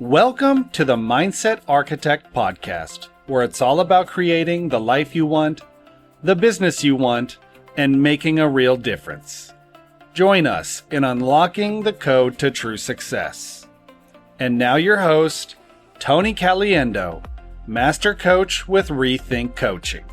Welcome to the Mindset Architect Podcast, where it's all about creating the life you want, the business you want, and making a real difference. Join us in unlocking the code to true success. And now your host, Tony Caliendo, Master Coach with Rethink Coaching.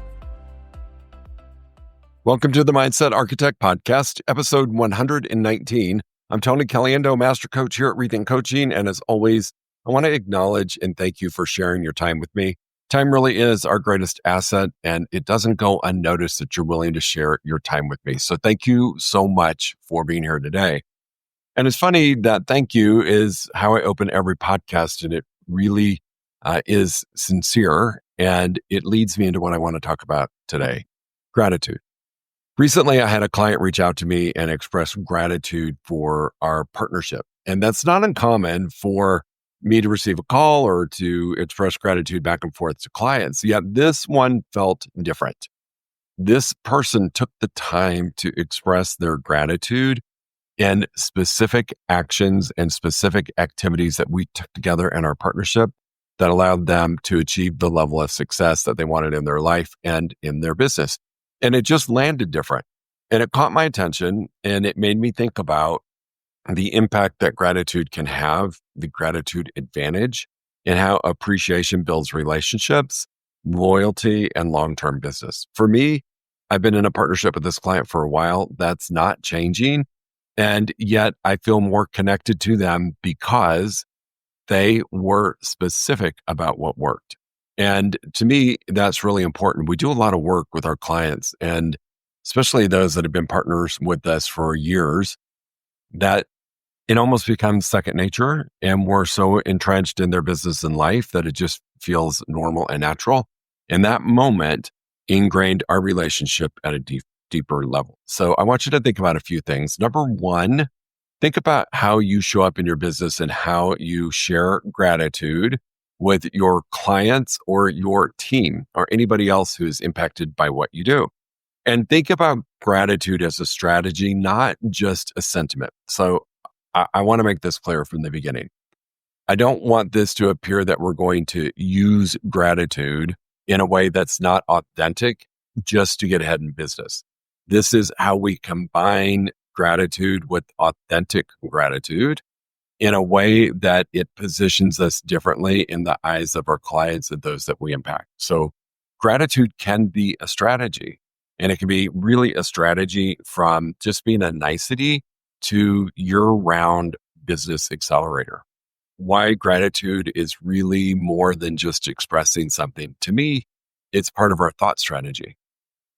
Welcome to the Mindset Architect Podcast, episode 119. I'm Tony Caliendo, Master Coach here at Rethink Coaching, and as always, I want to acknowledge and thank you for sharing your time with me. Time really is our greatest asset, and it doesn't go unnoticed that you're willing to share your time with me. So thank you so much for being here today. And it's funny that thank you is how I open every podcast, and it really is sincere, and it leads me into what I want to talk about today, gratitude. Recently, I had a client reach out to me and express gratitude for our partnership. And that's not uncommon for me to receive a call or to express gratitude back and forth to clients. Yet this one felt different. This person took the time to express their gratitude and specific actions and specific activities that we took together in our partnership that allowed them to achieve the level of success that they wanted in their life and in their business. And it just landed different. And it caught my attention, and it made me think about the impact that gratitude can have, the gratitude advantage, and how appreciation builds relationships, loyalty, and long-term business. For me, I've been in a partnership with this client for a while. That's not changing. And yet I feel more connected to them because they were specific about what worked. And to me, that's really important. We do a lot of work with our clients, and especially those that have been partners with us for years, that it almost becomes second nature, and we're so entrenched in their business and life that it just feels normal and natural. And that moment ingrained our relationship at a deeper level. So I want you to think about a few things. Number one, think about how you show up in your business and how you share gratitude with your clients or your team or anybody else who's impacted by what you do. And think about gratitude as a strategy, not just a sentiment. So I want to make this clear from the beginning. I don't want this to appear that we're going to use gratitude in a way that's not authentic just to get ahead in business. This is how we combine gratitude with authentic gratitude in a way that it positions us differently in the eyes of our clients and those that we impact. So gratitude can be a strategy, and it can be really a strategy from just being a nicety to year-round business accelerator. Why gratitude is really more than just expressing something. To me, it's part of our thought strategy.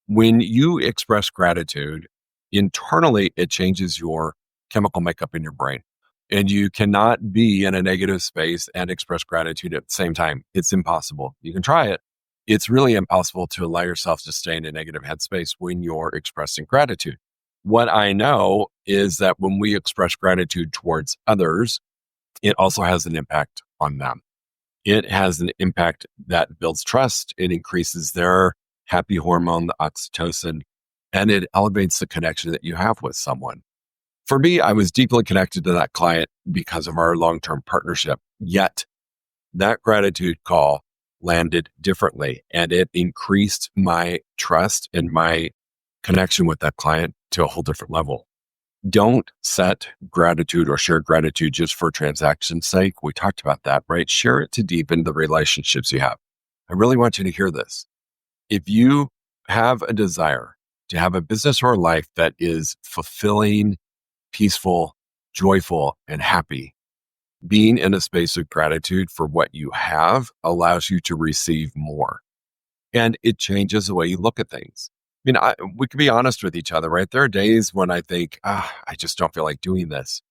When you express gratitude, internally, it changes your chemical makeup in your brain. And you cannot be in a negative space and express gratitude at the same time. It's impossible. You can try it. It's really impossible to allow yourself to stay in a negative headspace when you're expressing gratitude. What I know is that when we express gratitude towards others, it also has an impact on them. It has an impact that builds trust. It increases their happy hormone, the oxytocin, and it elevates the connection that you have with someone. For me, I was deeply connected to that client because of our long-term partnership. Yet that gratitude call landed differently, and it increased my trust and my connection with that client to a whole different level. Don't set gratitude or share gratitude just for transaction's sake. We talked about that, right? Share it to deepen the relationships you have. I really want you to hear this. If you have a desire to have a business or a life that is fulfilling, peaceful, joyful, and happy, being in a space of gratitude for what you have allows you to receive more. And it changes the way you look at things. I mean, we can be honest with each other, right? There are days when I think, I just don't feel like doing this.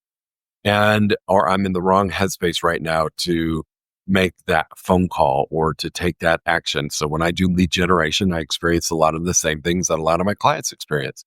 Or I'm in the wrong headspace right now to make that phone call or to take that action. So when I do lead generation, I experience a lot of the same things that a lot of my clients experience.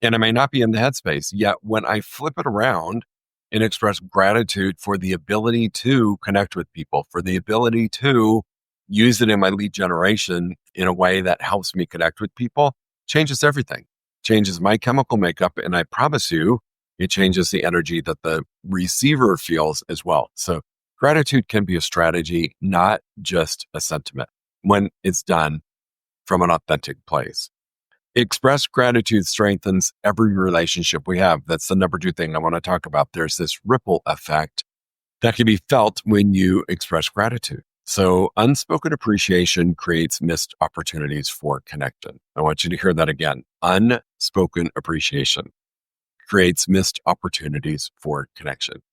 And I may not be in the headspace. Yet when I flip it around and express gratitude for the ability to connect with people, for the ability to use it in my lead generation in a way that helps me connect with people, changes everything, changes my chemical makeup. And I promise you, it changes the energy that the receiver feels as well. So Gratitude can be a strategy, not just a sentiment, when it's done from an authentic place. Express gratitude strengthens every relationship we have. That's the number two thing I want to talk about. There's this ripple effect that can be felt when you express gratitude. So unspoken appreciation creates missed opportunities for connection. I want you to hear that again. Unspoken appreciation creates missed opportunities for connection.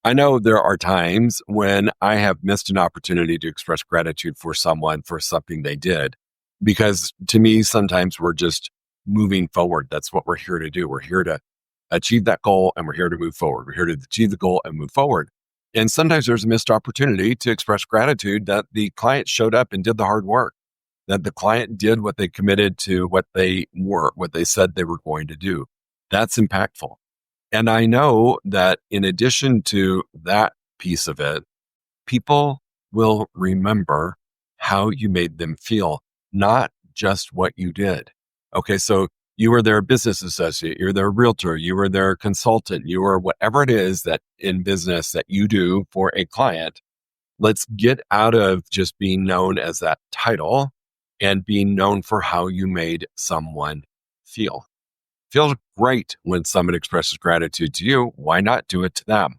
I know there are times when I have missed an opportunity to express gratitude for someone for something they did, because to me, sometimes we're just moving forward. That's what we're here to do. We're here to achieve that goal and we're here to move forward. We're here to achieve the goal and move forward. And sometimes there's a missed opportunity to express gratitude that the client showed up and did the hard work, that the client did what they committed to, what they said they were going to do. That's impactful. And I know that in addition to that piece of it, people will remember how you made them feel, not just what you did. Okay, so you were their business associate, you're their realtor, you were their consultant, you were whatever it is that in business that you do for a client. Let's get out of just being known as that title and being known for how you made someone feel. Feels great when someone expresses gratitude to you. Why not do it to them?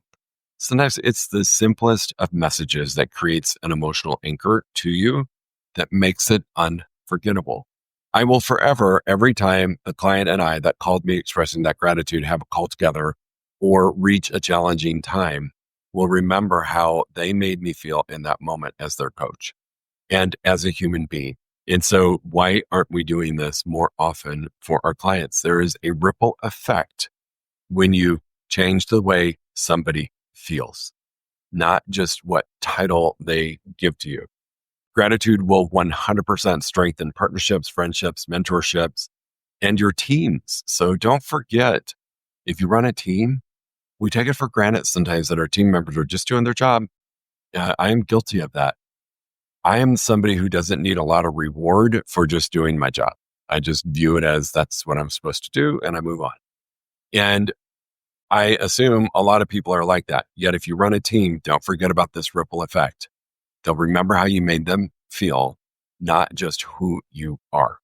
Sometimes it's the simplest of messages that creates an emotional anchor to you that makes it unforgettable. I will forever, every time a client and I that called me expressing that gratitude have a call together or reach a challenging time, will remember how they made me feel in that moment as their coach and as a human being. And so why aren't we doing this more often for our clients? There is a ripple effect when you change the way somebody feels, not just what title they give to you. Gratitude will 100% strengthen partnerships, friendships, mentorships, and your teams. So don't forget, if you run a team, we take it for granted sometimes that our team members are just doing their job. I am guilty of that. I am somebody who doesn't need a lot of reward for just doing my job. I just view it as that's what I'm supposed to do and I move on. And I assume a lot of people are like that. Yet if you run a team, don't forget about this ripple effect. They'll remember how you made them feel, not just who you are.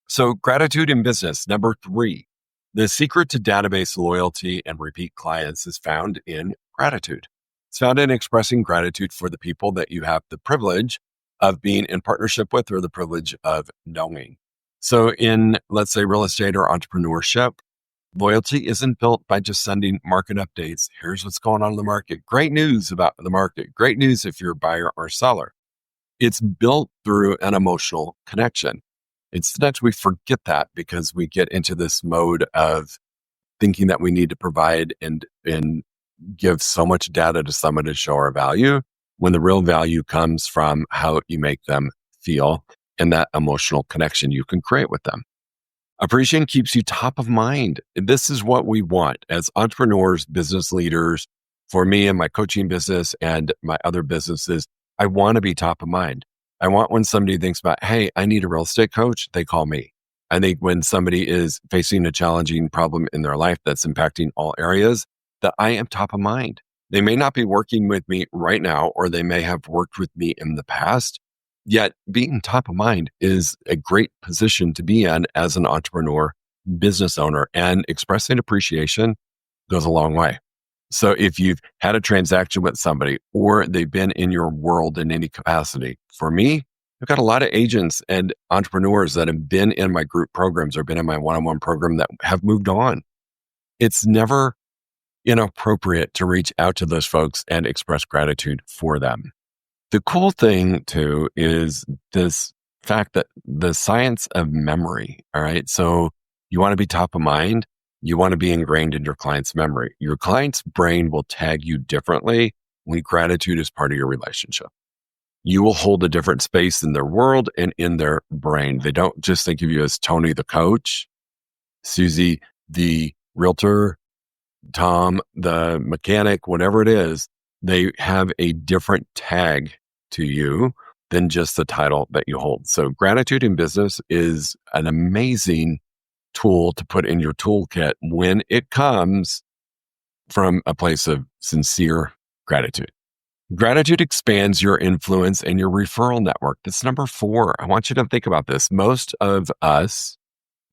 So gratitude in business. Number 3, the secret to database loyalty and repeat clients is found in gratitude. It's found in expressing gratitude for the people that you have the privilege of being in partnership with or the privilege of knowing. So in, let's say, real estate or entrepreneurship, loyalty isn't built by just sending market updates. Here's what's going on in the market. Great news about the market. Great news if you're a buyer or seller. It's built through an emotional connection. It's that we forget that because we get into this mode of thinking that we need to provide and give so much data to someone to show our value, when the real value comes from how you make them feel and that emotional connection you can create with them. Appreciation keeps you top of mind. This is what we want as entrepreneurs, business leaders. For me and my coaching business and my other businesses, I want to be top of mind. I want when somebody thinks about, hey, I need a real estate coach, they call me. I think when somebody is facing a challenging problem in their life that's impacting all areas, that I am top of mind. They may not be working with me right now, or they may have worked with me in the past. Yet being top of mind is a great position to be in as an entrepreneur, business owner, and expressing appreciation goes a long way. So if you've had a transaction with somebody or they've been in your world in any capacity, for me, I've got a lot of agents and entrepreneurs that have been in my group programs or been in my one-on-one program that have moved on. It's never inappropriate to reach out to those folks and express gratitude for them. The cool thing too is this fact that the science of memory, all right? So you want to be top of mind. You want to be ingrained in your client's memory. Your client's brain will tag you differently when gratitude is part of your relationship. You will hold a different space in their world and in their brain. They don't just think of you as Tony the coach, Susie the realtor, Tom the mechanic, whatever it is. They have a different tag to you than just the title that you hold. So gratitude in business is an amazing tool to put in your toolkit when it comes from a place of sincere gratitude. Gratitude expands your influence and your referral network. That's number 4. I want you to think about this. Most of us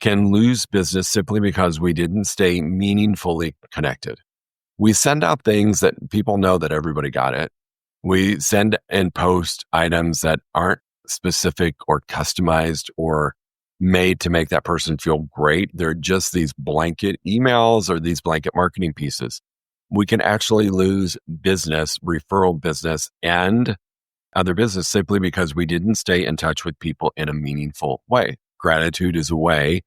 can lose business simply because we didn't stay meaningfully connected. We send out things that people know that everybody got it. We send and post items that aren't specific or customized or made to make that person feel great. They're just these blanket emails or these blanket marketing pieces. We can actually lose business, referral business, and other business simply because we didn't stay in touch with people in a meaningful way. Gratitude is a way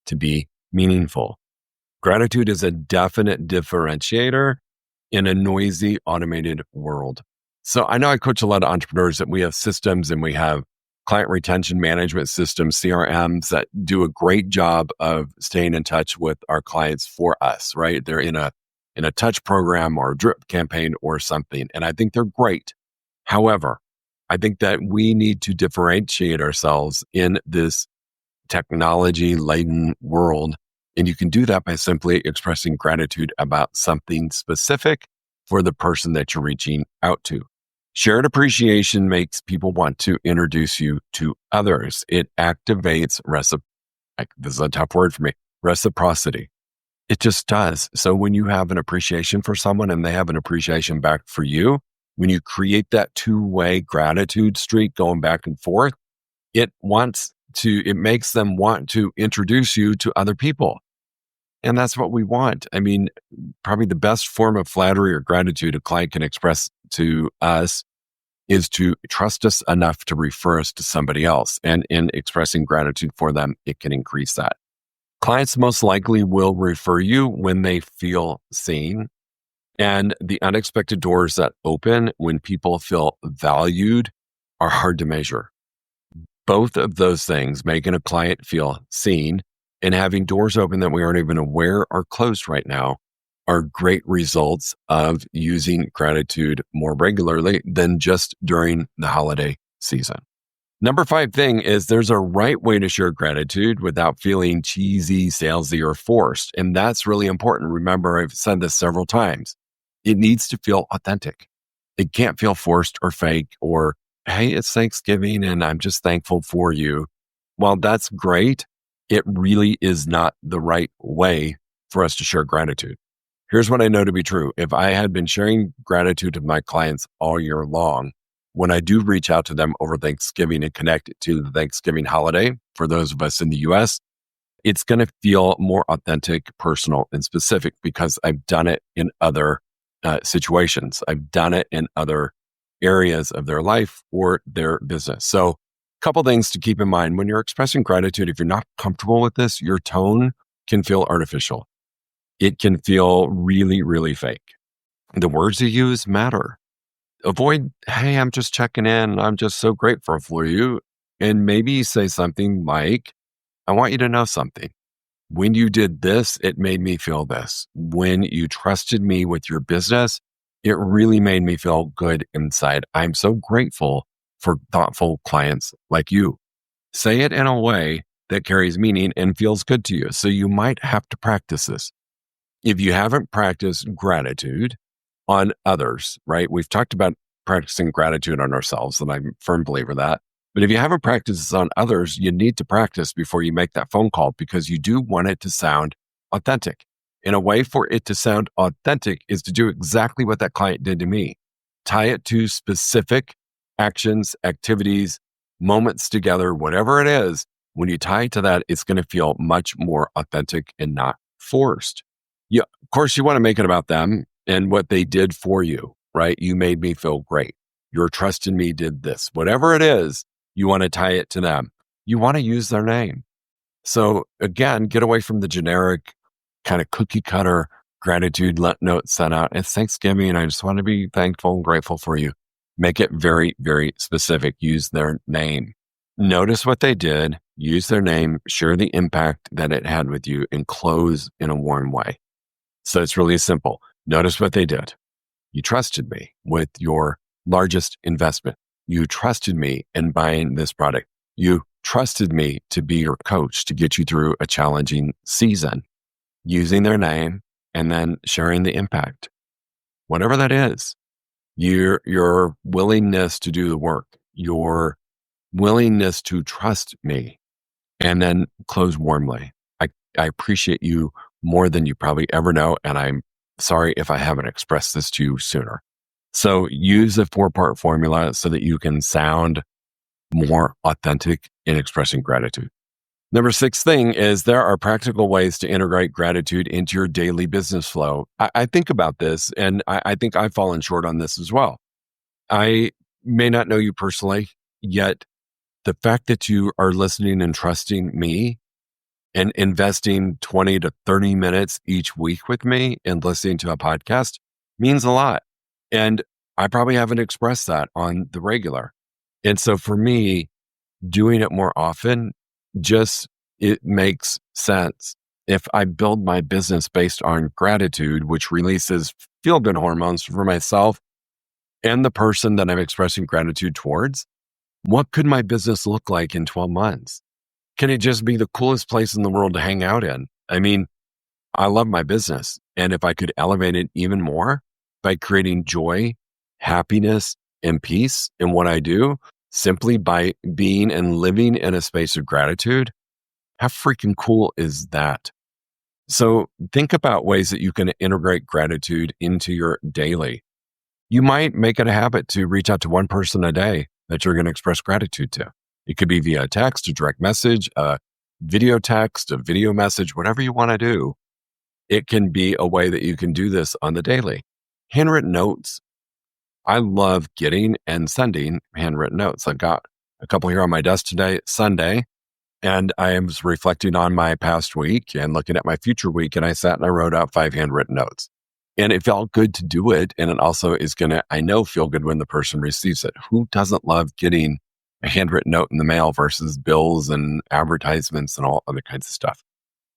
to be meaningful. Gratitude is a definite differentiator in a noisy, automated world. So I know I coach a lot of entrepreneurs that we have systems and we have client retention management systems, CRMs, that do a great job of staying in touch with our clients for us, right? They're in a touch program or a drip campaign or something. And I think they're great. However, I think that we need to differentiate ourselves in this technology-laden world. And you can do that by simply expressing gratitude about something specific for the person that you're reaching out to. Shared appreciation makes people want to introduce you to others. It activates this is a tough word for me, reciprocity. It just does. So when you have an appreciation for someone and they have an appreciation back for you, when you create that two-way gratitude streak going back and forth, it makes them want to introduce you to other people. And that's what we want. I mean, probably the best form of flattery or gratitude a client can express to us is to trust us enough to refer us to somebody else. And in expressing gratitude for them, it can increase that. Clients most likely will refer you when they feel seen. And the unexpected doors that open when people feel valued are hard to measure. Both of those things, making a client feel seen and having doors open that we aren't even aware are closed right now, are great results of using gratitude more regularly than just during the holiday season. Number 5 thing is there's a right way to share gratitude without feeling cheesy, salesy, or forced. And that's really important. Remember, I've said this several times. It needs to feel authentic. It can't feel forced or fake or, hey, it's Thanksgiving and I'm just thankful for you. While that's great, it really is not the right way for us to share gratitude. Here's what I know to be true. If I had been sharing gratitude with my clients all year long, when I do reach out to them over Thanksgiving and connect it to the Thanksgiving holiday, for those of us in the US, it's going to feel more authentic, personal, and specific because I've done it in other situations. I've done it in other areas of their life or their business. So a couple things to keep in mind. When you're expressing gratitude, if you're not comfortable with this, your tone can feel artificial. It can feel really, really fake. The words you use matter. Avoid, hey, I'm just checking in. I'm just so grateful for you. And maybe say something like, I want you to know something. When you did this, it made me feel this. When you trusted me with your business, it really made me feel good inside. I'm so grateful for thoughtful clients like you. Say it in a way that carries meaning and feels good to you. So you might have to practice this. If you haven't practiced gratitude on others, right? We've talked about practicing gratitude on ourselves, and I'm a firm believer of that. But if you haven't practiced this on others, you need to practice before you make that phone call because you do want it to sound authentic. And a way for it to sound authentic is to do exactly what that client did to me. Tie it to specific actions, activities, moments together, whatever it is. When you tie it to that, it's going to feel much more authentic and not forced. Yeah, of course, you want to make it about them and what they did for you, right? You made me feel great. Your trust in me did this. Whatever it is, you want to tie it to them. You want to use their name. So again, get away from the generic kind of cookie cutter gratitude note sent out. It's Thanksgiving and I just want to be thankful and grateful for you. Make it very, very specific. Use their name. Notice what they did. Use their name. Share the impact that it had with you and close in a warm way. So it's really simple. Notice what they did. You trusted me with your largest investment. You trusted me in buying this product. You trusted me to be your coach to get you through a challenging season. Using their name and then sharing the impact. Whatever that is, your willingness to do the work, your willingness to trust me, and then close warmly. I appreciate you more than you probably ever know, and I'm sorry if I haven't expressed this to you sooner. So use a 4-part formula so that you can sound more authentic in expressing gratitude. Number 6 thing is there are practical ways to integrate gratitude into your daily business flow. I think about this, and I think I've fallen short on this as well. I may not know you personally, yet the fact that you are listening and trusting me and investing 20 to 30 minutes each week with me and listening to a podcast means a lot. And I probably haven't expressed that on the regular. And so for me, doing it more often, it makes sense. If I build my business based on gratitude, which releases feel-good hormones for myself and the person that I'm expressing gratitude towards, what could my business look like in 12 months? Can it just be the coolest place in the world to hang out in? I mean, I love my business. And if I could elevate it even more by creating joy, happiness, and peace in what I do, simply by being and living in a space of gratitude, how freaking cool is that? So think about ways that you can integrate gratitude into your daily. You might make it a habit to reach out to one person a day that you're going to express gratitude to. It could be via text, a direct message, a video text, a video message, whatever you want to do. It can be a way that you can do this on the daily. Handwritten notes. I love getting and sending handwritten notes. I've got a couple here on my desk today, Sunday, and I was reflecting on my past week and looking at my future week, and I sat and I wrote out 5 handwritten notes. And it felt good to do it. And it also is going to, I know, feel good when the person receives it. Who doesn't love getting a handwritten note in the mail versus bills and advertisements and all other kinds of stuff?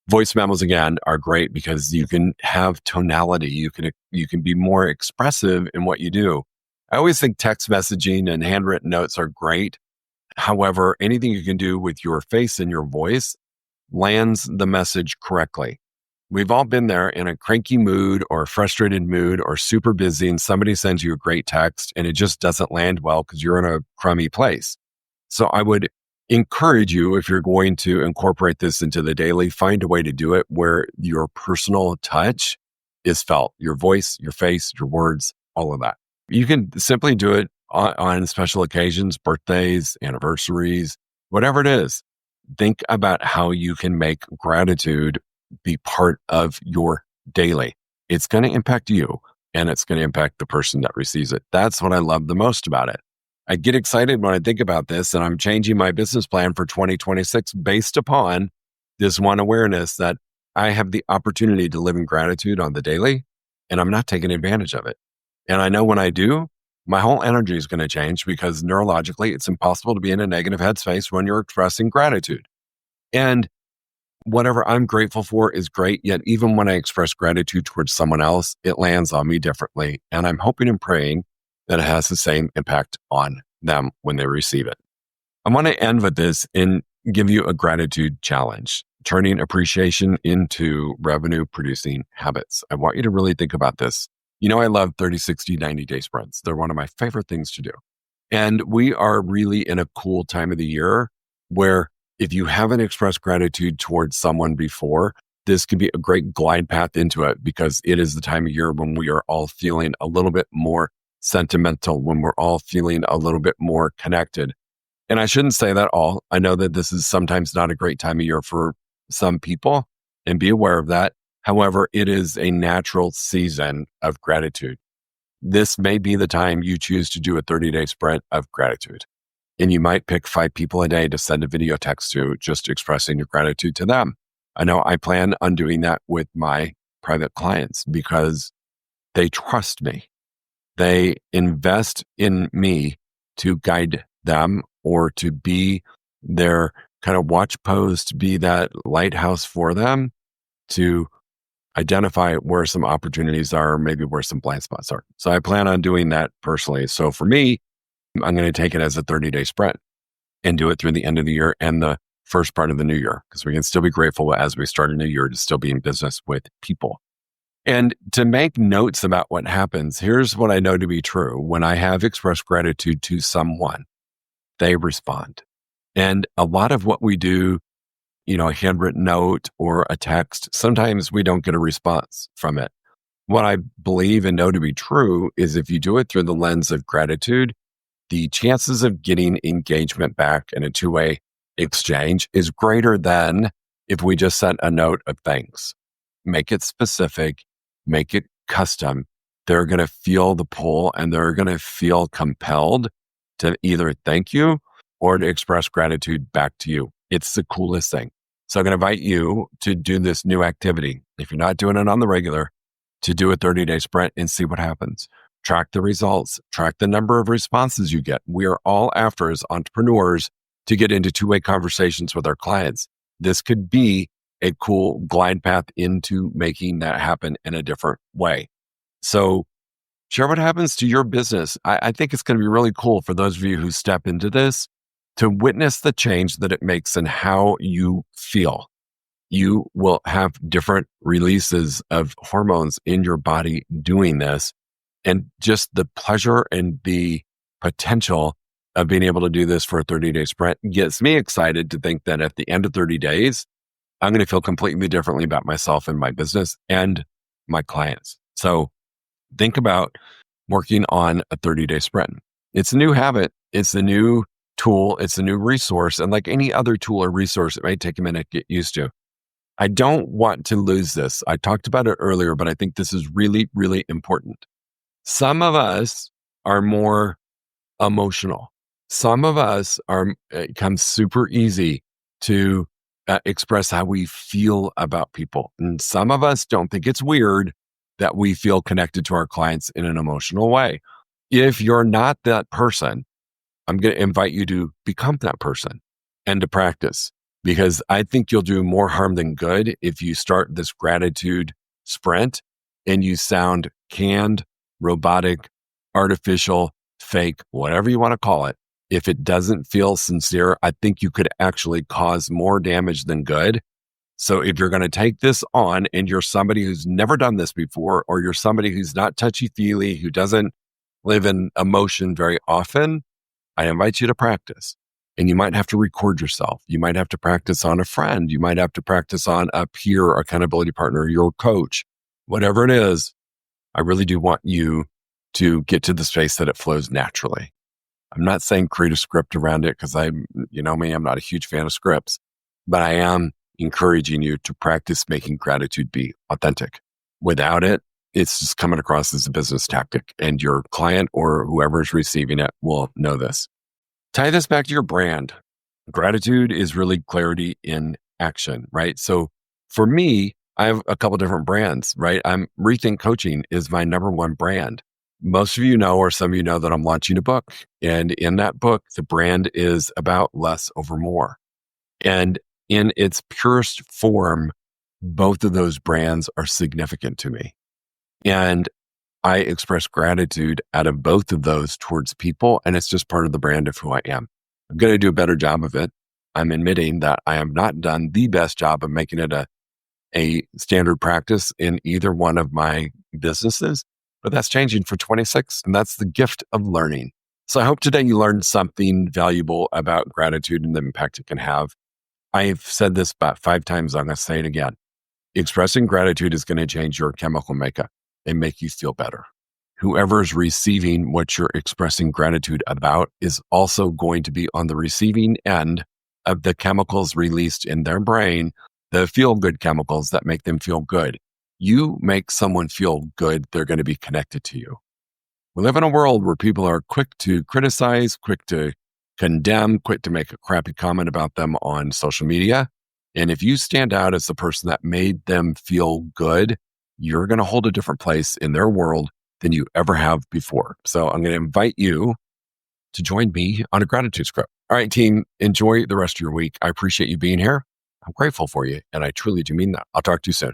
Voice memos, again, are great because you can have tonality. You can be more expressive in what you do. I always think text messaging and handwritten notes are great. However, anything you can do with your face and your voice lands the message correctly. We've all been there in a cranky mood or a frustrated mood or super busy, and somebody sends you a great text and it just doesn't land well because you're in a crummy place. So I would encourage you, if you're going to incorporate this into the daily, find a way to do it where your personal touch is felt, your voice, your face, your words, all of that. You can simply do it on special occasions, birthdays, anniversaries, whatever it is. Think about how you can make gratitude be part of your daily. It's going to impact you and it's going to impact the person that receives it. That's what I love the most about it. I get excited when I think about this, and I'm changing my business plan for 2026 based upon this one awareness that I have the opportunity to live in gratitude on the daily, and I'm not taking advantage of it. And I know when I do, my whole energy is going to change because neurologically, it's impossible to be in a negative headspace when you're expressing gratitude. And whatever I'm grateful for is great, yet even when I express gratitude towards someone else, it lands on me differently. And I'm hoping and praying that it has the same impact on them when they receive it. I want to end with this and give you a gratitude challenge, turning appreciation into revenue producing habits. I want you to really think about this. You know, I love 30, 60, 90-day sprints. They're one of my favorite things to do. And we are really in a cool time of the year where if you haven't expressed gratitude towards someone before, this could be a great glide path into it because it is the time of year when we are all feeling a little bit more sentimental, when we're all feeling a little bit more connected. And I shouldn't say that all. I know that this is sometimes not a great time of year for some people, and be aware of that. However, it is a natural season of gratitude. This may be the time you choose to do a 30-day sprint of gratitude. And you might pick 5 people a day to send a video text to, just expressing your gratitude to them. I know I plan on doing that with my private clients because they trust me. They invest in me to guide them or to be their kind of watch post, to be that lighthouse for them, to identify where some opportunities are, maybe where some blind spots are. So I plan on doing that personally. So for me, I'm going to take it as a 30-day sprint and do it through the end of the year and the first part of the new year, because we can still be grateful as we start a new year to still be in business with people. And to make notes about what happens, here's what I know to be true. When I have expressed gratitude to someone, they respond. And a lot of what we do, a handwritten note or a text, sometimes we don't get a response from it. What I believe and know to be true is if you do it through the lens of gratitude, the chances of getting engagement back in a two-way exchange is greater than if we just sent a note of thanks. Make it specific, make it custom. They're going to feel the pull and they're going to feel compelled to either thank you or to express gratitude back to you. It's the coolest thing. So I'm going to invite you to do this new activity. If you're not doing it on the regular, to do a 30-day sprint and see what happens. Track the results, track the number of responses you get. We are all after, as entrepreneurs, to get into two-way conversations with our clients. This could be a cool glide path into making that happen in a different way. So share what happens to your business. I think it's going to be really cool for those of you who step into this to witness the change that it makes in how you feel. You will have different releases of hormones in your body doing this. And just the pleasure and the potential of being able to do this for a 30-day sprint gets me excited to think that at the end of 30 days, I'm going to feel completely differently about myself and my business and my clients. So think about working on a 30-day sprint. It's a new habit. It's a new tool. It's a new resource. And like any other tool or resource, it may take a minute to get used to. I don't want to lose this. I talked about it earlier, but I think this is really, really important. Some of us are more emotional. Some of us it comes super easy to express how we feel about people. And some of us don't think it's weird that we feel connected to our clients in an emotional way. If you're not that person, I'm going to invite you to become that person and to practice, because I think you'll do more harm than good if you start this gratitude sprint and you sound canned, robotic, artificial, fake, whatever you want to call it. If it doesn't feel sincere, I think you could actually cause more damage than good. So if you're going to take this on and you're somebody who's never done this before, or you're somebody who's not touchy-feely, who doesn't live in emotion very often, I invite you to practice. And you might have to record yourself. You might have to practice on a friend. You might have to practice on a peer accountability partner, your coach, whatever it is. I really do want you to get to the space that it flows naturally. I'm not saying create a script around it, because I'm not a huge fan of scripts, but I am encouraging you to practice making gratitude be authentic. Without it, it's just coming across as a business tactic, and your client or whoever is receiving it will know this. Tie this back to your brand. Gratitude is really clarity in action, right? So for me, I have a couple different brands, right? Rethink Coaching is my number one brand. Most of you know, or some of you know, that I'm launching a book. And in that book, the brand is about less over more. And in its purest form, both of those brands are significant to me. And I express gratitude out of both of those towards people, and it's just part of the brand of who I am. I'm going to do a better job of it. I'm admitting that I have not done the best job of making it a standard practice in either one of my businesses, but that's changing for 26, and that's the gift of learning. So I hope today you learned something valuable about gratitude and the impact it can have. I've said this about 5 times. I'm going to say it again. Expressing gratitude is going to change your chemical makeup and make you feel better. Whoever's receiving what you're expressing gratitude about is also going to be on the receiving end of the chemicals released in their brain, the feel-good chemicals that make them feel good. You make someone feel good, they're going to be connected to you. We live in a world where people are quick to criticize, quick to condemn, quick to make a crappy comment about them on social media. And if you stand out as the person that made them feel good, you're going to hold a different place in their world than you ever have before. So I'm going to invite you to join me on a gratitude script. All right, team, enjoy the rest of your week. I appreciate you being here. I'm grateful for you, and I truly do mean that. I'll talk to you soon.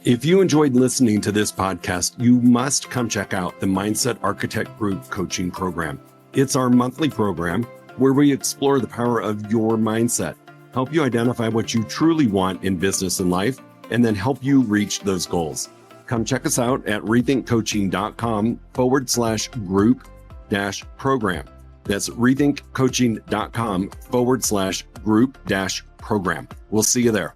If you enjoyed listening to this podcast, you must come check out the Mindset Architect Group Coaching Program. It's our monthly program where we explore the power of your mindset, help you identify what you truly want in business and life, and then help you reach those goals. Come check us out at rethinkcoaching.com/group-program. That's rethinkcoaching.com/group-program. We'll see you there.